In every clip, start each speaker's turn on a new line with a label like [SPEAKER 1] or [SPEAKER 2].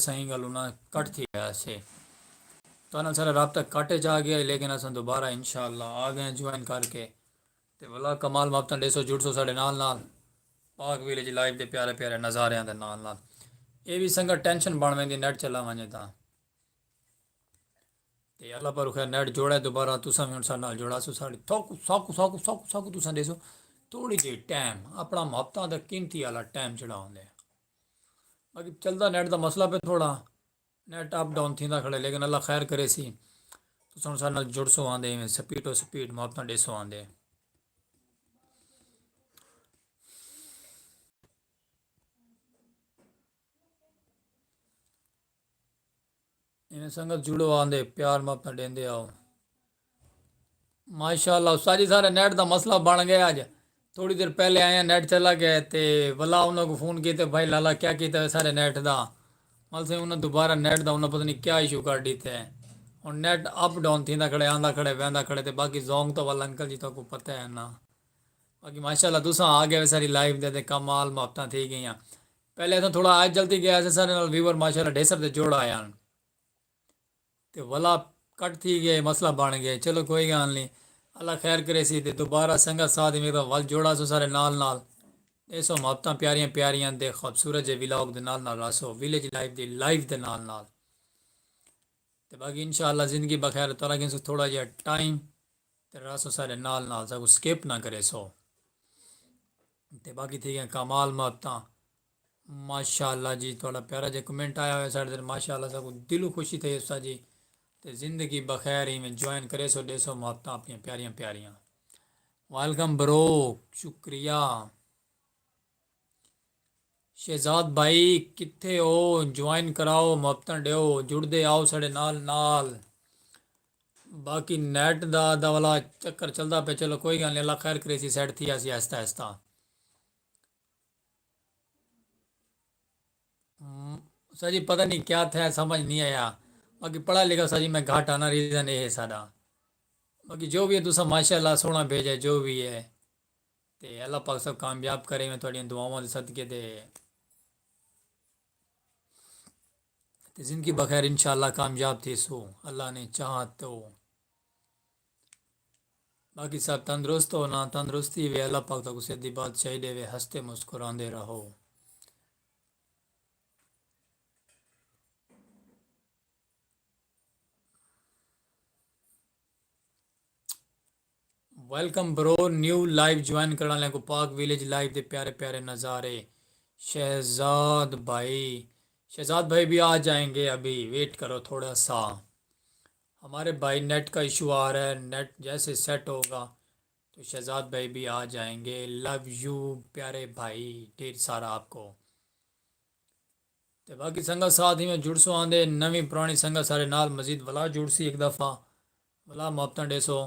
[SPEAKER 1] सही गल ना कट थी गया से तो ना सारा रबता कटे जा गया लेकिन अस दोबारा इंशाल्लाह आ गए ज्वाइन करके ते भला कमाल मापता 150 जुड़ सौ साढ़े नाल नाल पाक विलेज लाइव के प्यारे प्यारे नज़ारे के नाल नाल ये भी संगत टेंशन बन वेंदी नेट चला वने ते अल्लाह पर खैर नेट जोड़े दोबारा तुसा भी साढ़े नाल जोड़ा सो साड़ी थोक साकू साकू साकू साकू तुसा देसो थोड़ी जी टाइम अपना हफ्ता का कीमती वाला टाइम चढ़ाते बाकी चलता नेट का मसला पे थोड़ा नेट अप डाउन थी खड़े लेकिन अल्लाह खैर करे सी तुम सारे नाल जुड़ सो आंदे स्पीड टू स्पीड मुहब्बत 150 आंदे इन्हें संगत जुड़ो आंदे प्यार मुहब्बत देंदे आओ माशाल्लाह उस्ताद जी सारे नेट का मसला बन गया अज थोड़ी देर पहले आए नेट चला गया तो वला उन्होंने फ़ोन किए भाई लाला क्या किया सारे नेट का मल से उन्हें दोबारा नेट का उन्हें पता नहीं क्या इशू कर दी थे और नेट अप डाउन थी खड़े आंदा खड़े वहदा खड़े तो बाकी जोंग तो वाला अंकल जी तो को पता है ना बाकी माशाल्लाह तुसा आ गए सारी लाइव दे कमाल मुहब्बत थी गई पहले तो थोड़ा आज जल्दी गया सारे व्यूवर माशाल्लाह ढेसर से जोड़ आया तो वला कट थी गए मसला बन गया चलो कोई गल नहीं अल्लाह खैर करे सी ते दोबारा संगत साथ मेरा वल जोड़ा सो सारे नाल नाल ऐसो मुहब्बत प्यारियां प्यारियां दे खूबसूरत जे विलॉग दे नाल नाल रसो विलेज लाइफ दे लाइव दे नाल नाल ते बाकी इंशाअल्लाह ज़िंदगी बखैर तोरा कि थोड़ा जिहा टाइम ते रसो सारे नाल नाल सब स्किप ना करे सो ते बाकी थी गए कमाल मुहब्बत माशाअल्लाह जी थोड़ा प्यारा जो कमेंट आया हुआ साढ़े माशाअल्लाह सब दिलों खुशी थी उस्ताद जी तो ज़िंदगी बखैर ही में ज्वाइन करे सो 150 मुहब्बत अपनी प्यारियां प्यारियां वेलकम ब्रो शुक्रिया शहजाद भाई कित्थे हो ज्वाइन कराओ मुहब्बत दो जुड़ते आओ साढ़े नाल नाल बाकी नेट दा वाला चक्कर चलता पे चलो कोई गल नहीं अल्लाह खैर करे सी सेट थी असी आहिस्ता आहिस्ता सर जी पता नहीं क्या था समझ नहीं आया बाकी पढ़ा लिखा सर जी मैं घाट आना रीज़न ये है सारा बाकी जो भी है तुसा माशाल्लाह सोना भेजा जो भी है ते अल्लाह पाक सब कामयाब करे मैं थोड़ी दुआओं के सदके ते ज़िंदगी बखैर इंशाल्लाह कामयाब थी सो अल्लाह ने चाहा तो बाकी सब तंदुरुस्त हो ना तंदुरुस्ती वे अल्लाह पाक तक सीधी बात चाहिए वे हंसते मुस्कुराते रहो welcome bro new live join करने वाले को पाक विलेज लाइव के प्यारे प्यारे नज़ारे शहजाद भाई शहजाद भाई भी आ जाएंगे अभी वेट करो थोड़ा सा हमारे भाई नेट का इशू आ रहा है नेट जैसे सेट होगा तो शहजाद भाई भी आ जाएंगे लव यू प्यारे भाई ढेर सारा आपको तो बाकी संगत साथ ही में जुड़ सो आंदे नवी पुरानी संगत सारे नाल मजीद वला जुड़ सी एक दफ़ा वला मुहब्बत डेसो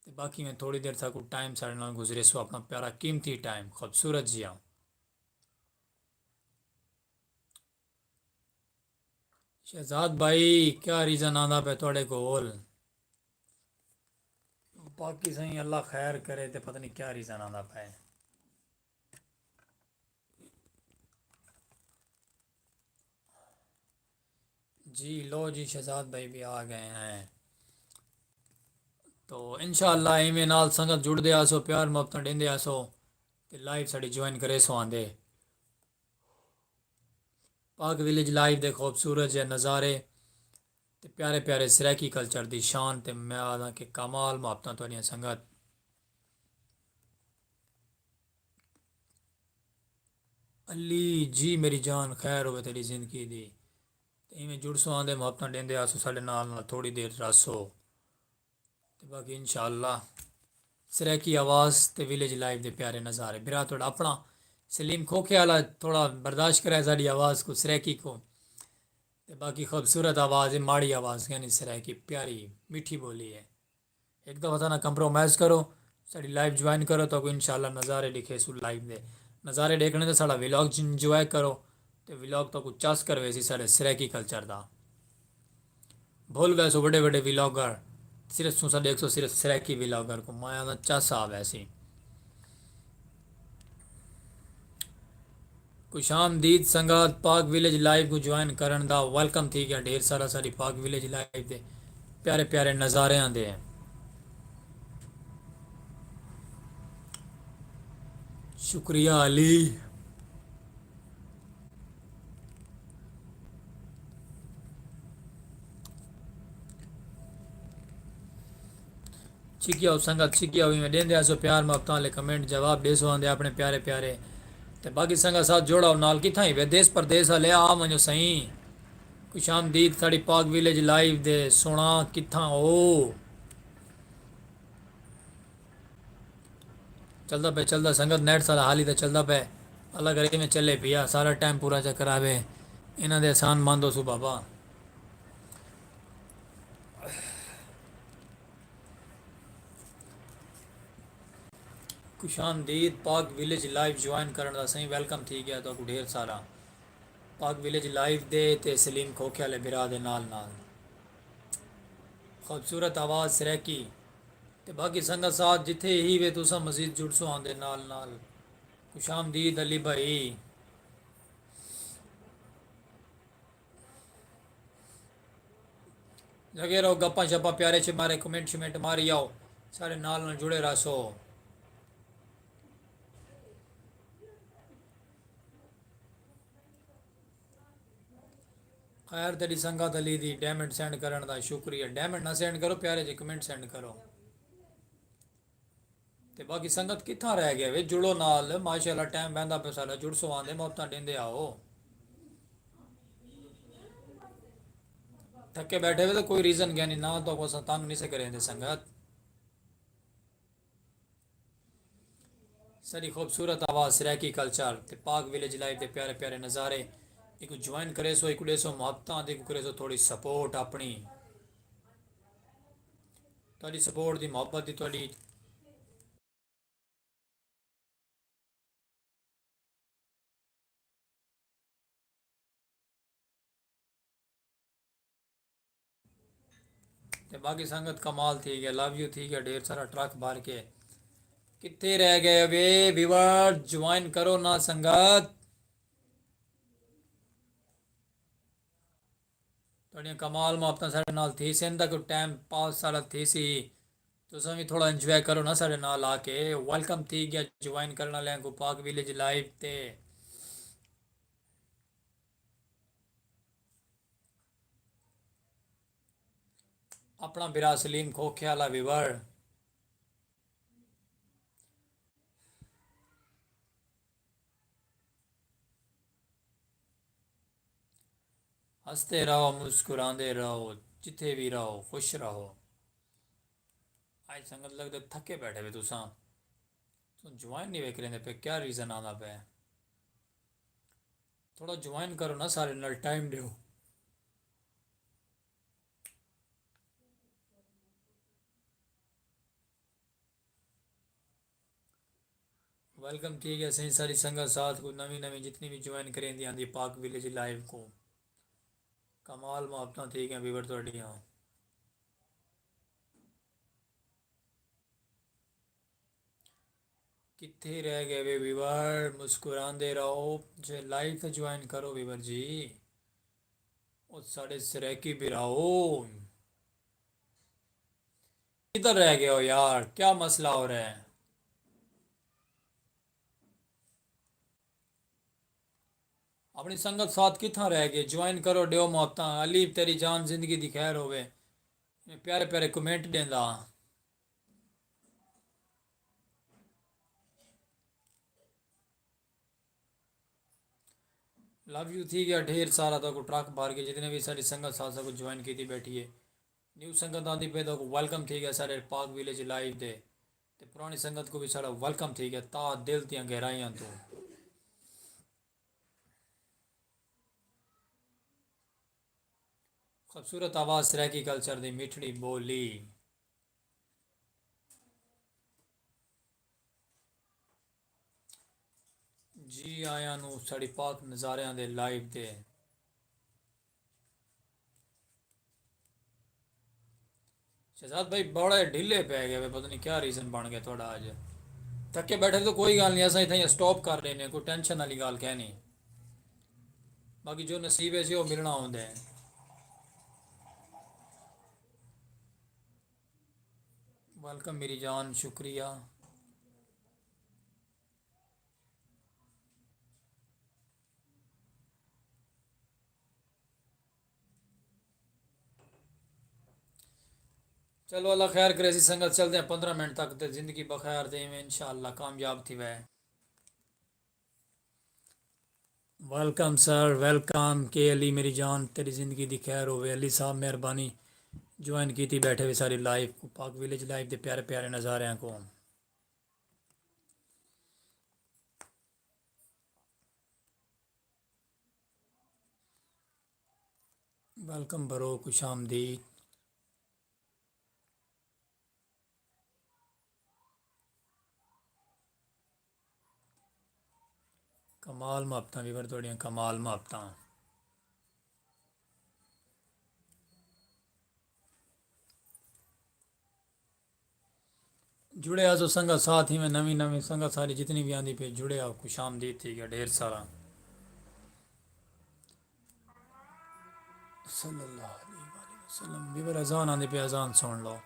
[SPEAKER 1] तो बाकी में थोड़ी देर तक टाइम सारे नाल गुजरे सो अपना प्यारा कीमती टाइम खूबसूरत जिया शहजाद भाई क्या रीज़न आंदा पे थोड़े कोल बाकी सही अल्लाह खैर करे तो पता नहीं क्या रीज़न आंदा पे जी लो जी शहजाद भाई भी आ गए हैं तो इंशाअल्लाह इवें नाल संगत जुड़दे आसो प्यार मुहब्बत देंदे आसो ते लाइव साड़ी ज्वाइन करे सो आंदे पाक विलेज लाइव दे खूबसूरत जे नज़ारे ते प्यारे प्यारे सराकी कल्चर दी शान ते मैं आदा कि कमाल मुहब्बत थोड़ियां संगत अली जी मेरी जान खैर होवे तेरी जिंदगी दी ते इवें जुड़ सो आंदे मुहब्बत देंदे आसो साढ़े नाल थोड़ी देर रसो ते बाकी इंशाअल्लाह सराकी आवाज़ ते विलेज लाइव दे प्यारे नज़ारे बिरा थोड़ा अपना सलीम खोखे वाला थोड़ा बर्दाश्त करे साड़ी आवाज़ को सराकी को ते बाकी खूबसूरत आवाज़ है माड़ी आवाज़ यानी सराकी प्यारी मीठी बोली है एक दफ़ा था ना कंप्रोमाइज़ करो साड़ी लाइव ज्वाइन करो तो इंशाल्लाह नज़ारे दिखे सु लाइव दे नज़ारे देखने तो साड़ा व्लॉग इंजॉय करो तो व्लॉग तो कुछ चस कर वैसी साढ़े सराकी कल्चर दा भूल गए सो बड़े बड़े व्लॉगर सिर्फ सौ साढ़े 100 सिर्फ सराकी व्लॉगर को माया का चस आ वैसी खुशामदीद संगात पाक विलेज लाइव को ज्वाइन करन दा वेलकम थी गया ढेर सारा सारी पाक विलेज लाइव दे प्यारे प्यारे नज़ारे आंदे हैं। शुक्रिया अली। चिकिया संगत चिकिया हुई मैं देंदे आसो प्यार मफ्ता वाले कमेंट जवाब दे सो आंदे अपने प्यारे प्यारे ते बाकी संगत साथ जोड़ाओ नाल किथा ही वे देश परदेस वाले आ मनो सही खुशामदीद साड़ी पाक विलेज लाइव दे सोना किथा हो चलता संगत नेट सारा हाली तो चलता पे अलग रही में चले पिया सारा टाइम पूरा चक्कर आवे इन्हों दे एहसान मानदो सु बाबा। खुशामदीद पाक विलेज लाइव ज्वाइन करने का सही वेलकम थी गया तो ढेर सारा पाक विलेज लाइव दे ते सलीम खोखे वाले बिरा दे नाल नाल खूबसूरत आवाज़ सरेकी ते बाकी संगत साथ जिथे ही वे तुसा मजीद जुड़ सो आंदे नाल नाल खुशामदीद अली भाई। लगे रहो गप्पा शप्पा प्यारे से मारे कमेंट शमेंट मारी आओ सारे नाल जुड़े रहो। खैर तेरी संगत अली दी डायमंड सेंड करने का शुक्रिया डायमंड ना सेंड करो प्यारे जी कमेंट सेंड करो ते बाकी संगत कितना रह गया वे जुड़ो नाल माशाल्लाह टाइम बहदा पे सारा जुड़ सो आंदे मुफ्ता देंदे आओ थके बैठे हुए तो कोई रीज़न गया नहीं ना तो को तंग नहीं से करेंगे संगत सारी खूबसूरत आवाज़ सराकी कल्चर ते पाक विलेज लाइव के प्यारे प्यारे नज़ारे एक ज्वाइन करे सो एक सो मुहब्बत एक करे सो थोड़ी सपोर्ट अपनी थोड़ी सपोर्ट दी मुहब्बत दी थोड़ी ते बाकी संगत कमाल थी गया लव यू थी गया ढेर सारा ट्रक भर के कितने रह गए वे व्यूअर ज्वाइन करो ना संगत थोड़ियां कमाल मुहब्बत साढ़े नाल थी सन तक टाइम पास सारा थी सी तुम भी थोड़ा इंजॉय करो ना साढ़े नाल आके वेलकम थी गया ज्वाइन करने वाले को पाक विलेज लाइव ते अपना बिरा सलीम खोखे वाला व्यूअर हंसते रहो मुस्कुराते रहो जिथे भी रहो खुश रहो। आज संगत लगते थके बैठे हुए तुसा तुम ज्वाइन नहीं वेख रहे पे क्या रीज़न आना पे थोड़ा ज्वाइन करो ना सारे नाल टाइम दो वेलकम ठीक है सही सारी संगत साथ को नवी नवी जितनी भी ज्वाइन करें दी आंदी पाक विलेज लाइव को कमाल मुहब्बत ठीक है व्यूअर थोड़ियां कितने रह गए वे व्यूअर मुस्कुराते रहो जो लाइव ज्वाइन करो व्यूअर जी और साढ़े सरेकी भी रहो किधर रह गए हो यार क्या मसला हो रहा है अपनी संगत साथ कितना रह गए ज्वाइन करो डो मुहब्बत अली तेरी जान जिंदगी दी खैर होवे प्यारे प्यारे कमेंट देंदा लव यू थी गया ढेर सारा तो को ट्रक भर के जितने भी सारी संगत साथ को ज्वाइन की थी बैठी है न्यू संगत आती पे तो वेलकम थी गया सारे पाक विलेज लाइव दे ते पुरानी संगत को भी सारा वेलकम थी गया ता दिल दियां गहराइयां तो खूबसूरत आवाज़ सराकी कल्चर दी मिठड़ी बोली जी आया नू साड़ी पाक नज़ारियां दे लाइव दे शहजाद भाई बड़े ढीले पै गए पता नहीं क्या रीज़न बन गया थोड़ा अज थके बैठे तो कोई गल नहीं अस इतना स्टॉप कर रहे हैं कोई टेंशन वाली गल कह नहीं बाकी जो नसीब है सी वो मिलना होंगे। वेलकम मेरी जान, शुक्रिया। चलो अल्लाह खैर करे, ऐसी संगत चलते हैं 15 मिनट तक तो ज़िंदगी बखैर दे में इंशाअल्लाह कामयाब थी वह। वेलकम सर, वेलकम के अली मेरी जान, तेरी ज़िंदगी दी खैर होवे। अली साहब मेहरबानी ज्वाइन की थी, बैठे हुए सारी लाइव को, पाक विलेज लाइव के प्यारे प्यारे नज़ारे को। वेलकम बरो, खुश आमदीद। कमाल मुहब्बतां वीवर थोड़ियां, कमाल मुहब्बतां। जुड़े आ जो संगत साथ ही में, नवी नवी संगत सारी जितनी भी आंदी पे जुड़े आओ, खुश आमदीद थी गया ढेर सारा। सल्लल्लाहु अलैहि वसल्लम। वीवर अजान आंदी पे, अजान सुन लो।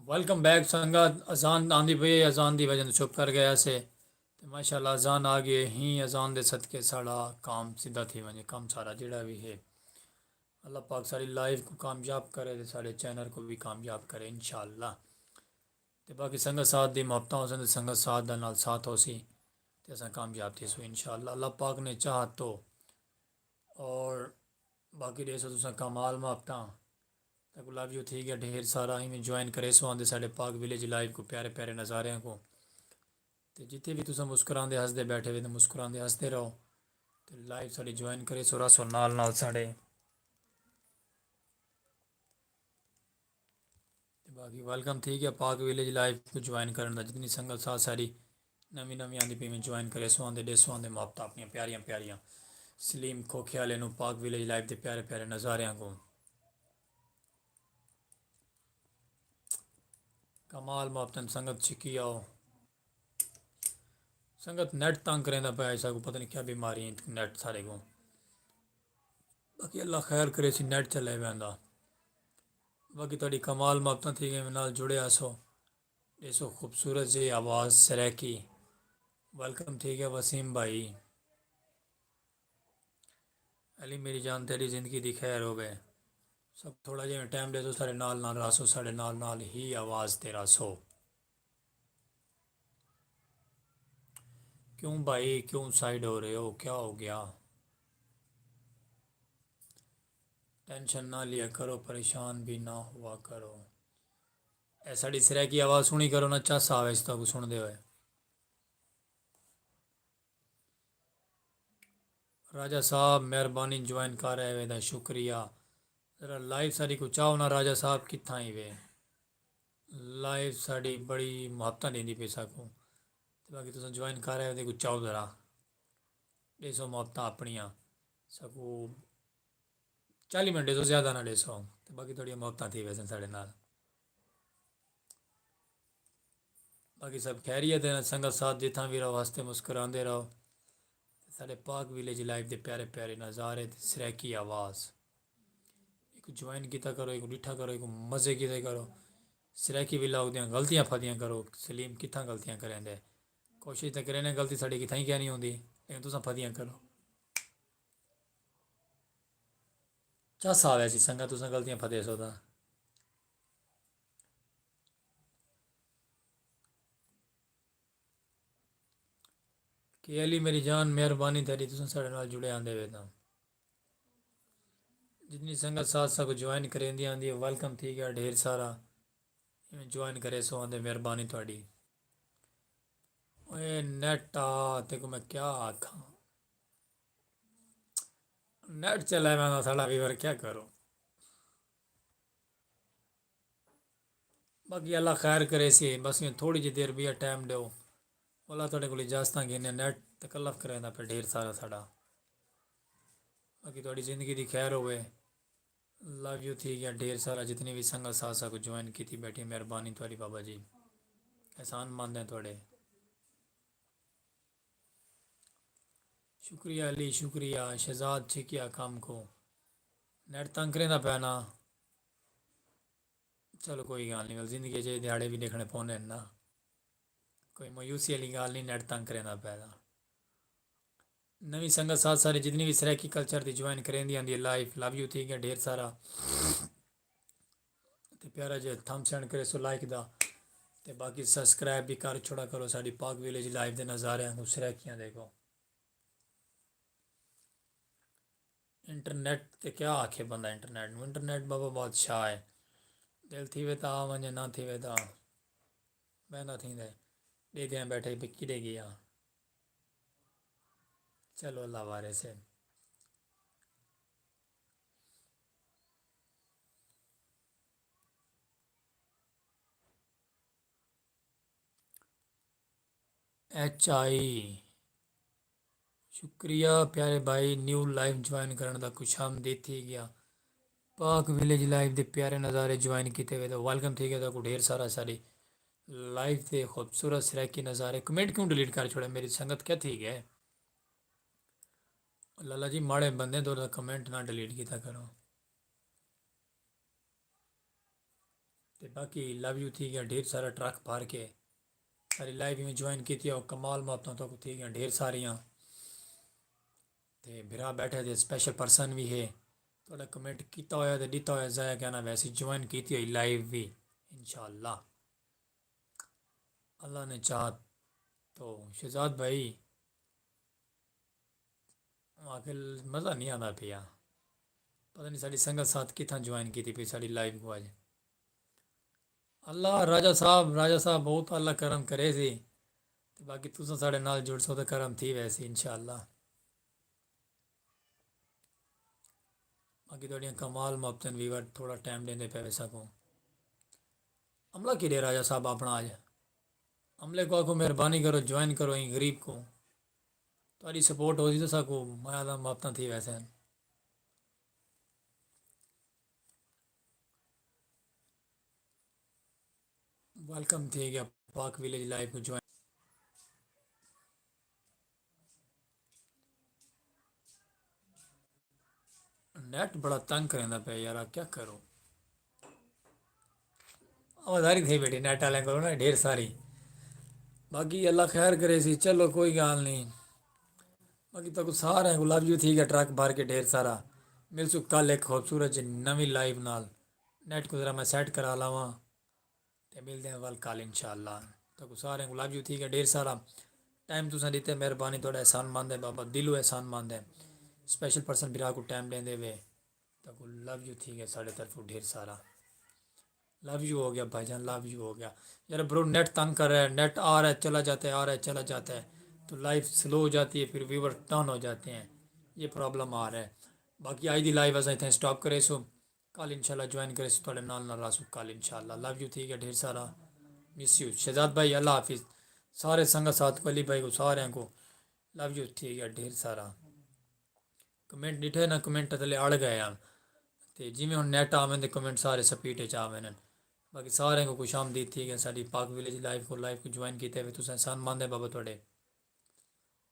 [SPEAKER 1] वेलकम बैक संगत। अजान आंदी पे, अजान दी वजह तो चुप कर गया से, तो माशाल्लाह अजान आ गए ही, अजान दे सदके साड़ा काम सीधा थी वजे, काम सारा जेड़ा भी है। अल्लाह पाक सारी लाइफ को कामयाब करे ते सारे चैनल को भी कामयाब करे इंशाअल्लाह। ते बाकी संगत साथ दी मुहब्बतां होसन ते संगत साथ दा नाल साथ होसी ते असां कामयाब थीसू इंशाअल्लाह, अल्लाह पाक ने चाह तो। और बाकी रेसो तुसां कमाल मुहब्बतां ते गुलाब जो थी गया ढेर सारा ही में ज्वाइन करे सो आंदे साढ़े पाक विलेज लाइव को, प्यारे प्यारे नज़ारे को। तो जितने भी तुम मुस्कुराते हंसते बैठे हुए तो मुस्कुराते हंसते रहो। तो लाइव साड़ी ज्वाइन करे सो रसो नाल नाल साढ़े। तो बाकी वेलकम ठीक है पाक विलेज लाइव को ज्वाइन करने का, जितनी संगत साथ सारी नवी नवी आंदी पी में ज्वाइन करे सो आंदे डेसो आंदे मुहब्बत अपनी प्यारियां प्यारियां। सलीम खोख्याले नू पाक विलेज लाइव के प्यारे प्यारे नज़ारे को। कमाल मुहब्बत संगत छिकी आओ। संगत नेट तंग करें पाया, ऐसा को पता नहीं क्या बीमारी है नेट सारे को। बाकी अल्लाह खैर करे सी नेट चले वेंदा। बाकी थोड़ी कमाल मोहब्बत थी कि नाल जुड़े आसो। ऐसो खूबसूरत जी आवाज़ सराकी। वेलकम ठीक है वसीम भाई। अली मेरी जान तेरी ज़िंदगी दी खैर होवे। सब थोड़ा जिहा टाइम दे तो साढ़े नाल नाल रासो, साढ़े नाल नाल ही आवाज़ तेरा सो। क्यों भाई, क्यों साइड हो रहे हो, क्या हो गया? टेंशन ना लिया करो, परेशान भी ना हुआ करो। ए साड़ी सिरै की आवाज़ सुनी करो ना, चस आवे इस तक सुनते हुए। राजा साहब मेहरबानी ज्वाइन कर रहे वे दा शुक्रिया। जरा लाइव साड़ी को चाहो ना राजा साहब कित्था ही वे। लाइव साड़ी बड़ी मुहब्बत देंदी पे सकूँ। ते बाकी तुस ज्वाइन कर रहे हो ते को चाहो जरा। 150 मुहब्बत अपनियां सकूँ। 40 मिनट तो ज़्यादा ना 150, ते बाकी थोड़ी मुहब्बत थी वैसे साढ़े नाल। बाकी सब खैरियत है, संगत साथ जितना भी रहो, हंसते मुस्कुराते रहो। साढ़े पाक विलेज लाइफ के प्यारे प्यारे नज़ारे ते सराकी आवाज़। एक ज्वाइन किता करो, एक डिठा करो, एक मज़े किते करो। सराकी भी लाओ दियाँ गलतियाँ फदियाँ करो। सलीम कितना गलतियाँ करें दे। कोशिश तो करें ना गलती साड़ी कितना ही कहनी होंगी, लेकिन तुस फदियाँ करो। चस आवे सी संगत तुस गलतियां फदे सो ता। कि अली मेरी जान मेहरबानी तेरी तुस साढ़े नाल जुड़े आंदे वे तां। जितनी संगत साथ सब ज्वाइन करें दी आंदी है वेलकम थी गया ढेर सारा। इवें ज्वाइन करे सो आंदे मेहरबानी थोड़ी। ओए नेट आ ते को मैं क्या आखा। नेट चला मैं साढ़ा वीवर क्या करो। बाकी अल्लाह खैर करे सी, बस यूँ थोड़ी जी देर भी टाइम दो। अल्लाह थोड़े को इजाजत गिने नेट तकल्लफ करें दा पे ढेर सारा साढ़ा। बाकी थोड़ी ज़िंदगी दी खैर होवे। लव यू थी गया ढेर सारा, जितनी भी संगत साथ सब ज्वाइन की थी बैठी मेहरबानी थोड़ी बाबा जी। एहसान मंद हैं थोड़े। शुक्रिया अली शुक्रिया। शहजाद छिकिया काम को नेट तंग करें दा पैना। चलो कोई गल नहीं, जिंदगी च दिहाड़े भी देखने पौने ना। कोई मायूसी वाली गल नहीं, नेट तंग करें दा पैदा। नवी संगत साथ सारी जितनी भी सराकी कल्चर की ज्वाइन करें दी आंदी है लाइफ। लव यू थी गया ढेर सारा। ते प्यारा जे थम सेंड करे सो लाइक दा। ते बाकी सब्सक्राइब भी कर छोड़ा करो साड़ी पाक विलेज लाइव के नज़ारे को सराकियाँ देखो। इंटरनेट ते क्या आखे बंदा, इंटरनेट इंटरनेट बाबा बादशाह है। दिल थी वे आ वञे, ना थी वे बहना थी दे दियाँ बैठे पे किड़े गया। चलो अल्लाह वारे से। HI शुक्रिया प्यारे भाई न्यू लाइव ज्वाइन करने का कुछ हम देती गया। पाक विलेज लाइव के प्यारे नज़ारे ज्वाइन किए हुए तो वेलकम थी गया तो ढेर सारा सारी लाइव के खूबसूरत सराकी नज़ारे। कमेंट क्यों डिलीट कर छोड़े, मेरी संगत क्या थी है। लाला जी माड़े बंदे तो कमेंट ना डिलीट किया करो। ते बाकी लव यू थी गया ढेर सारा ट्रक भर के सारी लाइव में ज्वाइन की थी और कमाल मोहब्बतों तो थी गया ढेर सारियाँ। ते बिरा बैठे थे स्पेशल पर्सन भी है। थोड़ा कमेंट किया होया तो दिता होया जाया कहना वैसे ज्वाइन की हुई लाइव भी इंशाल्लाह अल्लाह ने चाह तो। शहजाद भाई आखिर मज़ा नहीं आता पिया। पता नहीं साड़ी संगत साथ कितना ज्वाइन की थी फिर साड़ी लाइव को आज। अल्लाह राजा साहब बहुत अल्लाह करम करे सी। ते बाकी तुम साढ़े नाल जुड़ सो तो करम थी वैसे इंशाल्लाह। बाकी थोड़ियाँ कमाल मोहब्बतन वीवर थोड़ा टाइम देंदे पे वैसा को। अमला कि दे राजा साहब अपना आज। अमले को आखो मेहरबानी करो ज्वाइन करो ही गरीब को। तारी सपोर्ट हो तो सको मैं आदा मोहब्बत थी वैसे। वेलकम थी गया पाक विलेज लाइव को ज्वाइन। नेट बड़ा तंग करेंदा पे यार, क्या करो। आवाजारी थी बेटी नेट वाले को ना ढेर सारी। बाकी अल्लाह खैर करे सी, चलो कोई गल नहीं। बाकी तो कुछ सारे को लव यू थी गया ट्रक भर के ढेर सारा। मिल सु कल एक खूबसूरत जी नवी लाइव नाल। नेट को जरा मैं सेट करा लावा ते मिलते हैं वल कल इंशाअल्लाह। तो कुछ सारे को लव यू थी गया ढेर सारा। टाइम तुसा दिते मेहरबानी थोड़ा एहसान मंद है बाबा, दिलों एहसान मंद है। स्पेशल पर्सन बिरा को टाइम देंदे वे तो लव यू थी गया साढ़े तरफों ढेर सारा। लव यू हो गया भाईजान, लव यू हो गया। यार ब्रो नेट तंग कर रहा है, नेट आ रहा है चला जाता है, आ रहा है चला जाता है, तो लाइव स्लो हो जाती है, फिर व्यूवर टर्न हो जाते हैं, ये प्रॉब्लम आ रहा है। बाकी आज दी लाइव अस इतने स्टॉप करे सो, कल इंशाल्लाह ज्वाइन करे सो थोड़े नाल नाल रासू कल इंशाल्लाह। लव यू ठीक है ढेर सारा। मिस यू शहजाद भाई, अल्लाह हाफिज़। सारे संगत साथ को, अली भाई को, सारे को लव यू ठीक है ढेर सारा। कमेंट डिठे ना, कमेंट थले अड़ गए हैं तो जिमें हम नैट आवे तो कमेंट सारे स्पीड च आवे न। बाकी सारे को खुश आमदीद थी गई साड़ी पाक विलेज लाइव को ज्वाइन किए हुए तुसें एहसान मंद है बाबा थोड़े।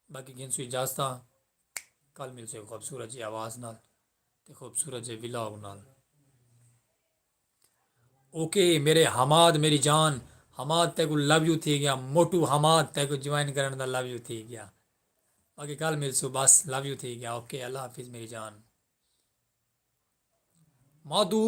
[SPEAKER 1] बाकी गिनसू इजाजत, कल मिल से खूबसूरत जी आवाज़ नाल ते खूबसूरत जी विलाग नाल। ओके मेरे हमाद मेरी जान, हमाद ते को लव यू थी गया, मोटू हमाद ते को ज्वाइन करने का लव यू थी गया। बाकी कल मिलसू बस, लव यू थी गया। ओके अल्लाह हाफिज़ मेरी जान। माधू